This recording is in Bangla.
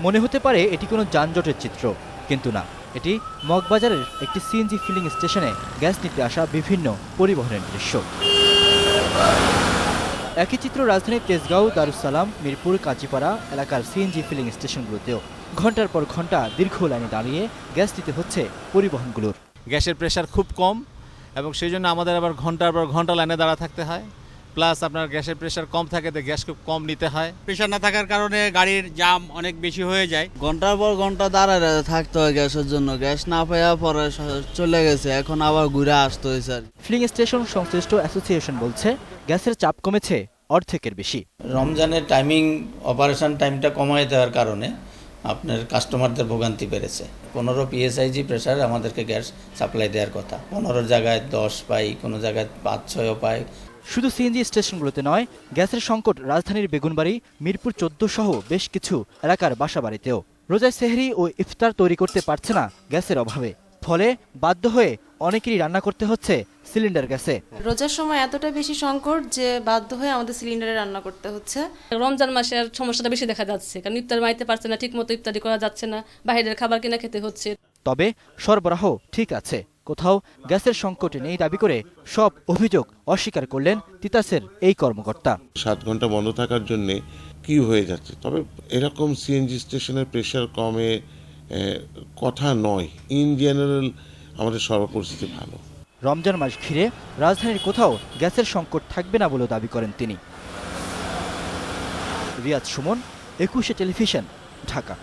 মনে হতে পারে এটি কোনো যানজটের চিত্র, কিন্তু না, এটি মগবাজারের একটি সিএনজি ফিলিং স্টেশনে গ্যাস নিতে আসা বিভিন্ন পরিবহনের দৃশ্য। একই চিত্র রাজধানীর তেজগাঁও, দারুসালাম, মিরপুর, কাজীপাড়া এলাকার সিএনজি ফিলিং স্টেশনগুলোতেও ঘন্টার পর ঘন্টা দীর্ঘ লাইনে দাঁড়িয়ে গ্যাস দিতে হচ্ছে পরিবহনগুলোর। গ্যাসের প্রেশার খুব কম এবং সেই জন্য আমাদের আবার ঘন্টার পর ঘন্টা লাইনে দাঁড়া থাকতে হয়। প্লাস আপনার গ্যাসের প্রেশার কম থাকে, তো গ্যাস খুব কম নিতে হয়। প্রেশার না থাকার কারণে গাড়ির জাম অনেক বেশি হয়ে যায়। ঘন্টার পর ঘন্টা দাঁড়ায় থাকতে হয় গ্যাসের জন্য। গ্যাস না পাওয়া পরে চলে গেছে, এখন আবার ঘুরে আসতে হয়েছে আর। ফিলিং স্টেশন সংশ্লিষ্ট অ্যাসোসিয়েশন বলছে গ্যাসের চাপ কমেছে অর্ধেকের বেশি। রমজানের টাইমিং অপারেশন টাইমটা কমায় দেওয়ার কারণে আপনার কাস্টমারদের ভোগান্তি বেড়েছে। 15 PSIG প্রেশার আমাদেরকে গ্যাস সাপ্লাই দেওয়ার কথা, 15 জায়গায় 10 পাই, কোনো জায়গায় 5-6 পাই। শুধু সিএনজি স্টেশনগুলোতে নয়, গ্যাসের সংকট রাজধানীর বেগুনবাড়ি, মিরপুর 14 সহ বেশ কিছু এলাকার বাসাবাড়িতেও। রোজায় সেহরি ও ইফতার তৈরি করতে পারছে না গ্যাসের অভাবে, ফলে বাধ্য হয়ে অনেকেরই রান্না করতে হচ্ছে সিলিন্ডার গ্যাসে। রোজার সময় এতটা বেশি সংকট যে বাধ্য হয়ে আমাদের সিলিন্ডারে রান্না করতে হচ্ছে। রমজান মাসে আর সমস্যাটা বেশি দেখা যাচ্ছে, কারণ ইফতার মাইতে পারছে না, ঠিক মতো ইফতারি করা যাচ্ছে না, বাইরের খাবার কিনা খেতে হচ্ছে। তবে সরবরাহ ঠিক আছে, কোথাও গ্যাসের সংকট নেই দাবি করে সব অভিযোগ অস্বীকার করলেন তিতাসের এই কর্মকর্তা। 7 ঘন্টা বন্ধ থাকার জন্য কি হয়ে যাচ্ছে, তবে এরকম সিএনজি স্টেশনের প্রেশার কমে কথা নয়। ইন জেনারেল আমাদের সর্বপরিস্থিতি ভালো। রমজান মাস ঘিরে রাজধানীর কোথাও গ্যাসের সংকট থাকবে না বলেও দাবি করেন তিনি। রিয়াজ সুমন, 21 টেলিভিশন, ঢাকা।